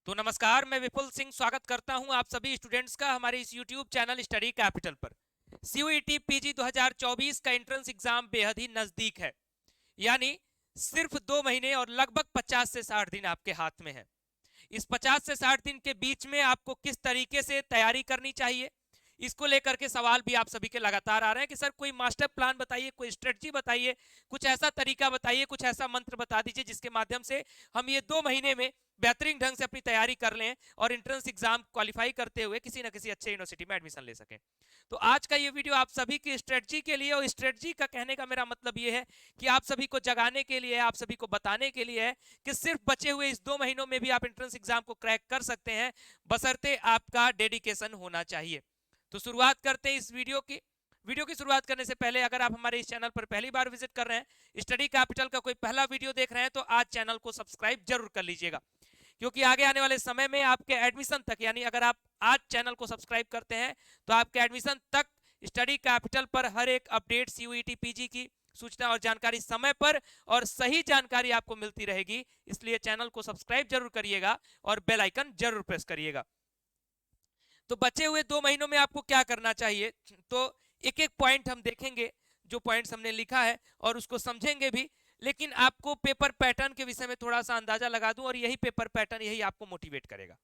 तो नमस्कार, मैं विपुल सिंह स्वागत करता हूं आप सभी स्टूडेंट्स का हमारे इस यूट्यूब चैनल स्टडी कैपिटल पर। सीयूईटी पीजी 2024 का एंट्रेंस एग्जाम बेहद ही नजदीक है, यानी सिर्फ 2 महीने और लगभग 50 से 60 दिन आपके हाथ में है। इस 50 से 60 दिन के बीच में आपको किस तरीके से तैयारी करनी चाहिए, इसको लेकर के सवाल भी आप सभी के लगातार आ रहे हैं कि सर कोई मास्टर प्लान बताइए, कोई स्ट्रेटजी बताइए, कुछ ऐसा तरीका बताइए, कुछ ऐसा मंत्र बता दीजिए जिसके माध्यम से हम ये 2 महीने में बेहतरीन ढंग से अपनी तैयारी कर लें और एंट्रेंस एग्जाम क्वालिफाई करते हुए किसी ना किसी अच्छे यूनिवर्सिटी में एडमिशन ले सकें। तो आज का ये वीडियो आप सभी की स्ट्रेटजी के लिए, और स्ट्रेटजी का कहने का मेरा मतलब ये है कि आप सभी को जगाने के लिए, आप सभी को बताने के लिए है कि सिर्फ बचे हुए इस 2 महीनों में भी आप एंट्रेंस एग्जाम को क्रैक कर सकते हैं, बशर्ते आपका डेडिकेशन होना चाहिए। तो शुरुआत करते हैं इस वीडियो की शुरुआत करने से पहले अगर आप हमारे इस चैनल पर पहली बार विजिट कर रहे हैं, स्टडी कैपिटल का कोई पहला वीडियो देख रहे हैं, तो आज चैनल को सब्सक्राइब जरूर कर लीजिएगा, क्योंकि आगे आने वाले समय में आपके एडमिशन तक, यानी अगर आप आज चैनल को सब्सक्राइब करते हैं तो आपके एडमिशन तक स्टडी कैपिटल पर हर एक अपडेट सीयूईटी पीजी की सूचना और जानकारी समय पर और सही जानकारी आपको मिलती रहेगी। इसलिए चैनल को सब्सक्राइब जरूर करिएगा और बेल आइकन जरूर प्रेस करिएगा। तो बचे हुए 2 महीनों में आपको क्या करना चाहिए, तो एक एक पॉइंट हम देखेंगे, जो पॉइंट्स हमने लिखा है, और उसको समझेंगे भी। लेकिन आपको पेपर पैटर्न के विषय में थोड़ा सा अंदाजा लगा दूं, और यही पेपर पैटर्न यही आपको मोटिवेट करेगा।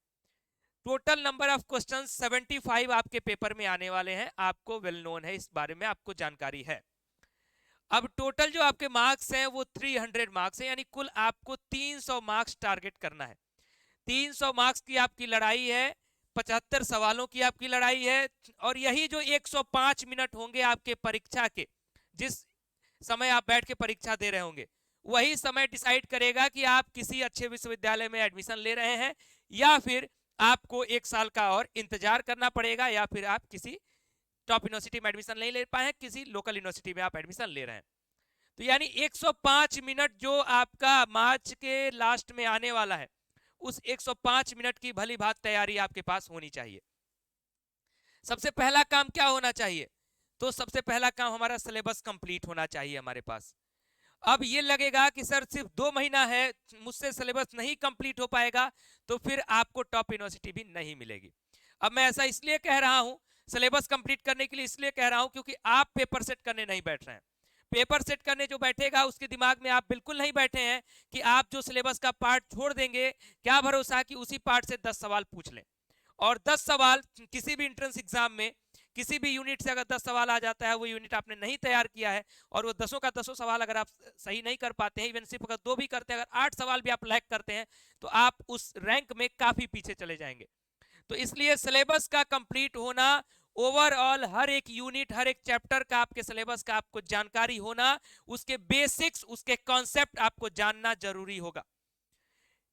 टोटल नंबर ऑफ क्वेश्चंस 75 आपके पेपर में आने वाले हैं, आपको वेल नोन है, इस बारे में आपको जानकारी है। अब टोटल जो आपके मार्क्स हैं वो 300 मार्क्स हैं, यानी कुल आपको 300 मार्क्स टारगेट करना है। 300 मार्क्स की आपकी लड़ाई है, 75 सवालों की आपकी लड़ाई है, और यही जो 105 मिनट होंगे आपके परीक्षा के, जिस समय आप बैठ के परीक्षा दे रहे होंगे, वही समय डिसाइड करेगा कि आप किसी अच्छे विश्वविद्यालय में एडमिशन ले रहे हैं या फिर आपको 1 साल का और इंतजार करना पड़ेगा, या फिर आप किसी टॉप यूनिवर्सिटी में एडमिशन नहीं ले पाए हैं, किसी लोकल यूनिवर्सिटी में आप एडमिशन ले रहे हैं। तो यानी 105 मिनट जो आपका मार्च के लास्ट में आने वाला है, उस 105 मिनट की भली भांति तैयारी आपके पास होनी चाहिए। सबसे पहला काम क्या होना चाहिए, तो सबसे पहला काम हमारा सिलेबस कंप्लीट होना चाहिए हमारे पास। अब ये लगेगा कि सर सिर्फ 2 महीना है, मुझसे सिलेबस नहीं कंप्लीट हो पाएगा, तो फिर आपको टॉप यूनिवर्सिटी भी नहीं मिलेगी। अब मैं ऐसा इसलिए कह रहा हूं, सिलेबस कंप्लीट करने के लिए इसलिए कह रहा हूं, क्योंकि आप पेपर सेट करने नहीं बैठ रहे हैं। पेपर सेट करने जो बैठेगा उसके दिमाग में आप बिल्कुल नहीं बैठे हैं कि आप जो सिलेबस का पार्ट छोड़ देंगे, क्या भरोसा कि उसी पार्ट से 10 सवाल पूछ लें। और 10 सवाल किसी भी एंट्रेंस एग्जाम में किसी भी यूनिट से अगर 10 सवाल आ जाता है, वो यूनिट आपने नहीं तैयार किया है, और वो 10 का 10 सवाल अगर आप सही नहीं कर पाते हैं, इवन सिर्फ अगर 2 भी करते हैं, अगर 8 सवाल भी आप लैक करते हैं, तो आप उस रैंक में काफी पीछे चले जाएंगे। तो इसलिए सिलेबस का कंप्लीट होना, ओवरऑल हर एक यूनिट, हर एक चैप्टर का आपके सिलेबस का आपको जानकारी होना, उसके बेसिक्स, उसके कॉन्सेप्ट आपको जानना जरूरी होगा।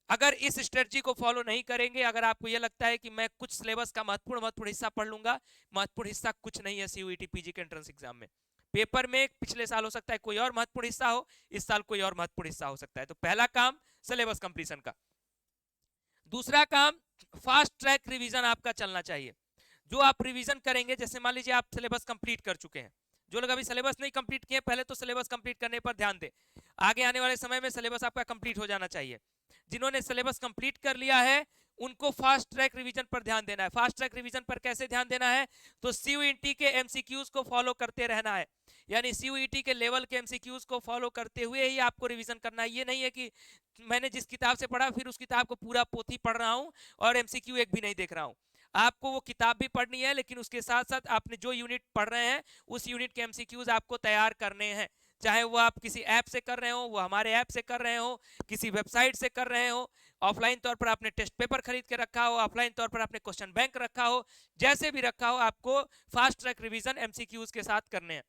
अगर इस स्ट्रेटजी को फॉलो नहीं करेंगे, अगर आपको यह लगता है कि मैं कुछ सिलेबस का महत्वपूर्ण हिस्सा पढ़ लूंगा, महत्वपूर्ण हिस्सा कुछ नहीं है सीयूईटी पीजी के एंट्रेंस एग्जाम में। पेपर में पिछले साल हो सकता है कोई और महत्वपूर्ण हिस्सा हो, इस साल कोई और महत्वपूर्ण हिस्सा हो सकता है। तो पहला काम सिलेबस कंप्लीशन का। दूसरा काम, फास्ट ट्रैक रिवीजन आपका चलना चाहिए। जो आप रिवीजन करेंगे, जैसे मान लीजिए आप सिलेबस कंप्लीट कर चुके हैं, जो लोग अभी सिलेबस नहीं कंप्लीट किए, पहले तो सिलेबस कंप्लीट करने पर ध्यान दें। आगे आने वाले समय में सिलेबस आपका कंप्लीट हो जाना चाहिए। जिन्होंने सिलेबस कंप्लीट कर लिया है, उनको फास्ट ट्रैक रिवीजन पर ध्यान देना है। फास्ट ट्रैक रिवीजन पर कैसे ध्यान देना है, तो सीयूईटी के एमसीक्यूज को फॉलो करते रहना है, यानी सीयूईटी के लेवल के एमसीक्यूज को फॉलो करते हुए ही आपको रिवीजन करना है। ये नहीं है कि मैंने जिस किताब से पढ़ा फिर उस किताब को पूरा पोथी पढ़ रहा हूं और एमसीक्यू एक भी नहीं देख रहा हूं। आपको वो किताब भी पढ़नी है, लेकिन उसके साथ साथ आपने जो यूनिट पढ़ रहे हैं, उस यूनिट के एमसीक्यूज आपको तैयार करने हैं। चाहे वो आप किसी ऐप से कर रहे हो, वो हमारे ऐप से कर रहे हो, किसी वेबसाइट से कर रहे हो, ऑफलाइन तौर पर आपने टेस्ट पेपर खरीद के रखा हो, ऑफलाइन तौर पर आपने क्वेश्चन बैंक रखा हो, जैसे भी रखा हो, आपको फास्ट ट्रैक रिवीजन एमसीक्यूज के साथ करने हैं।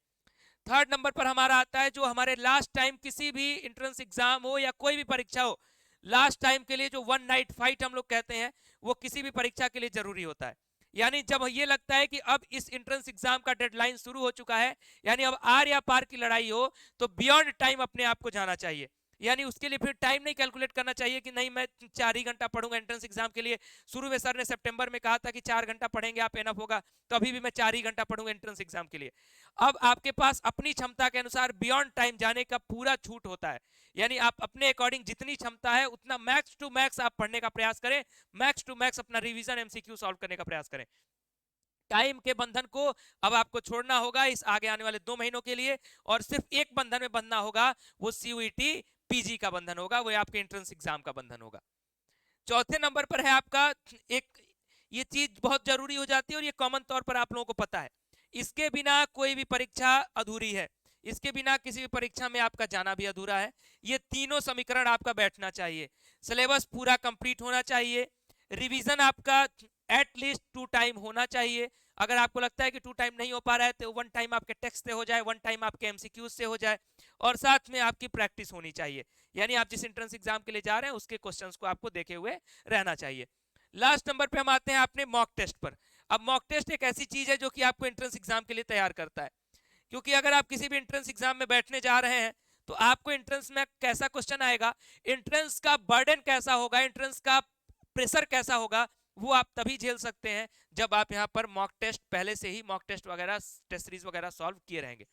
थर्ड नंबर पर हमारा आता है, जो हमारे लास्ट टाइम किसी भी एंट्रेंस एग्जाम हो या कोई भी परीक्षा हो, लास्ट टाइम के लिए जो 1 नाइट फाइट हम लोग कहते हैं, वो किसी भी परीक्षा के लिए जरूरी होता है। यानी जब ये लगता है कि अब इस एंट्रेंस एग्जाम का डेडलाइन शुरू हो चुका है, यानी अब आर या पार की लड़ाई हो, तो बियॉन्ड टाइम अपने आप को जाना चाहिए। यानी उसके लिए फिर टाइम नहीं कैलकुलेट करना चाहिए कि नहीं मैं 4 ही घंटा पढ़ूंगा एंट्रेंस एग्जाम के लिए। शुरू में सर ने सितंबर में कहा था कि 4 घंटा पढ़ेंगे आप एनफ होगा, तो अभी भी मैं 4 ही घंटा पढ़ूंगा एंट्रेंस एग्जाम के लिए। अब आपके पास अपनी क्षमता के अनुसार बियॉन्ड टाइम जाने का पूरा छूट होता है, यानी आप अपने अकॉर्डिंग जितनी क्षमता है उतना मैक्स टू मैक्स आप पढ़ने का प्रयास करें, मैक्स टू मैक्स अपना रिवीजन एमसीक्यू सॉल्व करने का प्रयास करें। टाइम के बंधन को अब आपको छोड़ना होगा इस आगे आने वाले 2 महीनों के लिए, और सिर्फ एक बंधन में बंधना होगा, वो सीयूईटी पीजी का बंधन होगा, वो आपके एंट्रेंस एग्जाम का बंधन होगा। चौथे नंबर पर है आपका एक, ये चीज बहुत जरूरी हो जाती है और ये कॉमन तौर पर आप लोगों को पता है, इसके बिना कोई भी परीक्षा अधूरी है, इसके बिना किसी भी परीक्षा में आपका जाना भी अधूरा है। ये तीनों समीकरण आपका बैठना चाहिए, सिलेबस पूरा कंप्लीट होना चाहिए, रिवीजन आपका एटलीस्ट 2 टाइम होना चाहिए। अगर आपको लगता है कि 2 टाइम नहीं हो पा रहा है तो 1 टाइम आपके टेक्स्ट से हो जाए, 1 टाइम आपके एमसीक्यूज से हो जाए, और साथ में आपकी प्रैक्टिस होनी चाहिए, यानी आप जिस एंट्रेंस एग्जाम के लिए जा रहे हैं उसके क्वेश्चंस को आपको देखे हुए रहना चाहिए। लास्ट नंबर पे हम आते हैं अपने मॉक टेस्ट पर। अब मॉक टेस्ट एक ऐसी चीज है जो कि आपको एंट्रेंस एग्जाम के लिए तैयार करता है, क्योंकि अगर आप किसी भी एंट्रेंस एग्जाम में बैठने जा रहे हैं तो आपको एंट्रेंस में कैसा क्वेश्चन आएगा, एंट्रेंस का बर्डन कैसा होगा, एंट्रेंस का प्रेशर कैसा होगा, वो आप तभी झेल सकते हैं जब आप यहाँ पर मॉक टेस्ट पहले से ही मॉक टेस्ट वगैरह टेस्ट सीरीज वगैरह सॉल्व किए रहेंगे।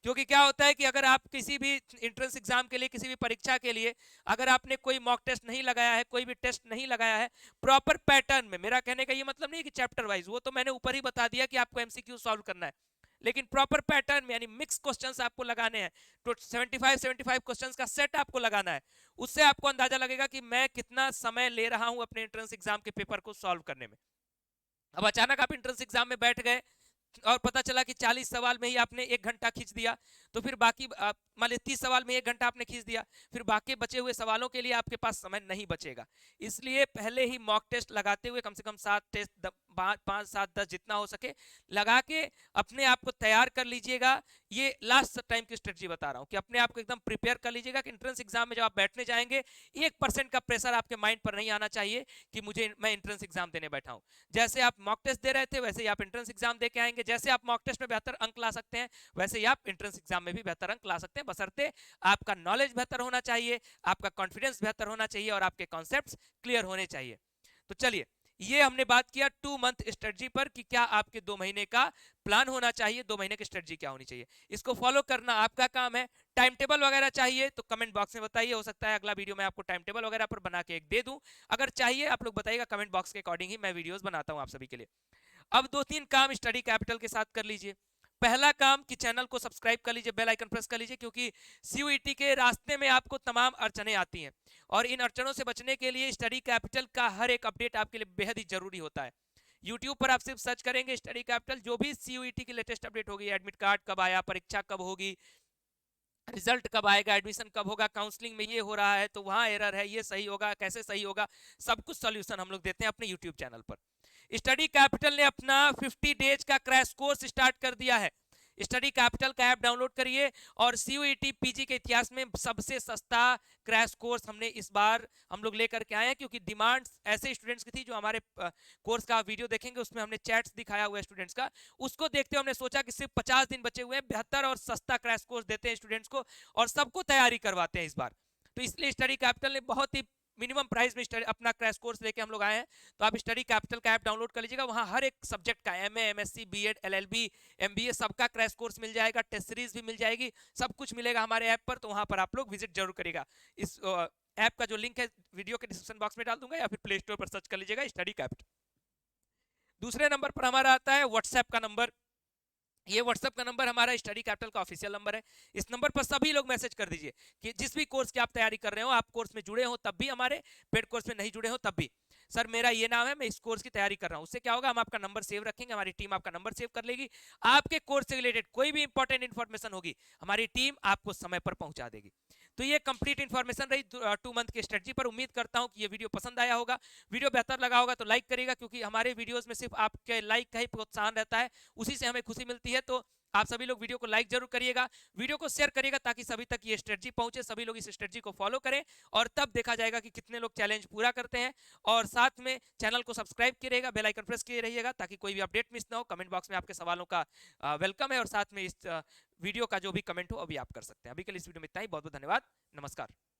क्योंकि क्या होता है कि अगर आप किसी भी एंट्रेंस एग्जाम के लिए, किसी भी परीक्षा के लिए अगर आपने कोई मॉक टेस्ट नहीं लगाया है, कोई भी टेस्ट नहीं लगाया है प्रॉपर पैटर्न में, मेरा कहने का ये मतलब नहीं कि चैप्टर वाइज, वो तो मैंने ऊपर ही बता दिया कि आपको एमसीक्यू सॉल्व करना है, लेकिन प्रॉपर पैटर्न में यानी मिक्स क्वेश्चंस आपको लगाने हैं, तो 75 क्वेश्चंस का सेट आपको लगाना है, उससे आपको अंदाजा लगेगा कि मैं कितना समय ले रहा हूं अपने एंट्रेंस एग्जाम के पेपर को सॉल्व करने में। अब अचानक आप एंट्रेंस एग्जाम में बैठ गए और पता चला कि 40 सवाल में ही आपने 1 घंटा खींच दिया, तो फिर बाकी मान लीजिए 30 सवाल में 1 घंटा आपने खींच दिया, फिर बाकी बचे हुए सवालों के लिए आपके पास समय नहीं बचेगा। इसलिए पहले ही मॉक टेस्ट लगाते हुए कम से कम 7 टेस्ट 5 7 10 जितना हो सके लगा के अपने आप को तैयार कर लीजिएगा। ये लास्ट टाइम की स्ट्रेटजी बता रहा हूँ कि अपने आप को एकदम प्रिपेयर कर लीजिएगा कि एंट्रेंस एग्जाम में जब आप बैठने जाएंगे 1% का प्रेशर आपके माइंड पर नहीं आना चाहिए कि मैं एंट्रेंस एग्जाम देने बैठा हूँ। जैसे आप मॉक टेस्ट दे रहे थे वैसे ही आप एंट्रेंस एग्जाम दे के आएंगे, जैसे आप मॉक टेस्ट में बेहतर अंक ला सकते हैं वैसे ही आप एंट्रेंस एग्जाम में भी बेहतर अंक ला सकते हैं, बशर्ते आपका नॉलेज बेहतर होना चाहिए, आपका कॉन्फिडेंस बेहतर होना चाहिए और आपके कॉन्सेप्ट्स क्लियर होने चाहिए। तो चलिए, ये हमने बात किया 2 मंथ स्ट्रेटजी पर कि क्या आपके 2 महीने का प्लान होना चाहिए, 2 महीने की स्ट्रेटजी क्या होनी चाहिए, इसको फॉलो करना आपका काम है। टाइम टेबल वगैरह चाहिए तो कमेंट बॉक्स में बताइए, हो सकता है अगला वीडियो में आपको टाइम टेबल वगैरह पर बना के एक दे दूं, अगर चाहिए आप लोग बताइएगा, कमेंट बॉक्स के अकॉर्डिंग ही मैं वीडियोस बनाता हूं आप सभी के लिए। अब 2-3 काम स्टडी कैपिटल के साथ कर लीजिए। पहला काम कि चैनल को सब्सक्राइब कर लीजिए, बेल आइकन प्रेस कर लीजिए, क्योंकि सीयूईटी के रास्ते में आपको तमाम अड़चने आती हैं और इन अड़चनों से बचने के लिए स्टडी कैपिटल का हर एक अपडेट आपके लिए बेहद ही जरूरी होता है। यूट्यूब पर आप सिर्फ सर्च करेंगे स्टडी कैपिटल, जो भी सीयूईटी की लेटेस्ट अपडेट होगी, एडमिट कार्ड कब आया, परीक्षा कब होगी, रिजल्ट कब आएगा, एडमिशन कब होगा, काउंसलिंग में ये हो रहा है तो वहां एरर है, ये सही होगा, कैसे सही होगा, सब कुछ सॉल्यूशन हम लोग देते हैं अपने यूट्यूब चैनल पर। स्टडी कैपिटल ने अपना 50 डेज का क्रैश कोर्स स्टार्ट कर दिया है। स्टडी कैपिटल का ऐप डाउनलोड करिए और सीयूईटी पीजी के इतिहास में सबसे सस्ता क्रैश कोर्स हमने इस बार हम लोग लेकर के आए हैं, क्योंकि डिमांड ऐसे स्टूडेंट्स की थी जो हमारे कोर्स का वीडियो देखेंगे उसमें हमने चैट्स दिखाया हुआ है स्टूडेंट्स का, उसको देखते हुए हमने सोचा कि सिर्फ 50 दिन बचे हुए हैं, बेहतर और सस्ता क्रैश कोर्स देते हैं स्टूडेंट्स को और सबको तैयारी करवाते हैं इस बार। तो इसलिए स्टडी कैपिटल ने बहुत ही मिनिमम प्राइस में अपना क्रैश कोर्स लेके हम लोग आए हैं। तो आप स्टडी कैपिटल का ऐप डाउनलोड कर लीजिएगा, वहां हर एक सब्जेक्ट का MA, MSc, BEd, LLB, MBA सबका क्रैश कोर्स मिल जाएगा, टेस्ट सीरीज भी मिल जाएगी, सब कुछ मिलेगा हमारे ऐप पर। तो वहां पर आप लोग विजिट जरूर करिएगा। इस ऐप का जो लिंक है वीडियो के डिस्क्रिप्शन बॉक्स में डाल दूंगा या फिर प्ले स्टोर पर सर्च कर लीजिएगा स्टडी कैपिटल। दूसरे नंबर पर हमारा आता है व्हाट्सएप का नंबर। ये व्हाट्सएप का नंबर हमारा स्टडी कैपिटल का ऑफिशियल नंबर है। इस नंबर पर सभी लोग मैसेज कर दीजिए कि जिस भी कोर्स की आप तैयारी कर रहे हो, आप कोर्स में जुड़े हो तब भी, हमारे पेड कोर्स में नहीं जुड़े हो तब भी, सर मेरा ये नाम है, मैं इस कोर्स की तैयारी कर रहा हूं। उससे क्या होगा, हम आपका नंबर सेव रखेंगे, हमारी टीम आपका नंबर सेव कर लेगी, आपके कोर्स से रिलेटेड कोई भी इंपॉर्टेंट इंफॉर्मेशन होगी हमारी टीम आपको समय पर पहुंचा देगी। तो ये कंप्लीट इंफॉर्मेशन रही 2 मंथ की स्ट्रेटजी पर। उम्मीद करता हूं कि ये वीडियो पसंद आया होगा। वीडियो बेहतर लगा होगा तो लाइक करिएगा, क्योंकि हमारे वीडियोस में सिर्फ आपके लाइक का ही प्रोत्साहन रहता है, उसी से हमें खुशी मिलती है। तो आप सभी लोग वीडियो को लाइक जरूर करिएगा, वीडियो को शेयर करिएगा ताकि सभी तक ये स्ट्रेटजी पहुंचे, सभी लोग इस स्ट्रेटजी को फॉलो करें और तब देखा जाएगा कि कितने लोग चैलेंज पूरा करते हैं। और साथ में चैनल को सब्सक्राइब किए रहेगा, बेल आइकन प्रेस किए रहिएगा ताकि कोई भी अपडेट मिस ना हो। कमेंट बॉक्स में आपके सवालों का वेलकम है और साथ में इस वीडियो का जो भी कमेंट हो अभी आप कर सकते हैं। अभी के लिए इस वीडियो में इतना ही, बहुत बहुत धन्यवाद, नमस्कार।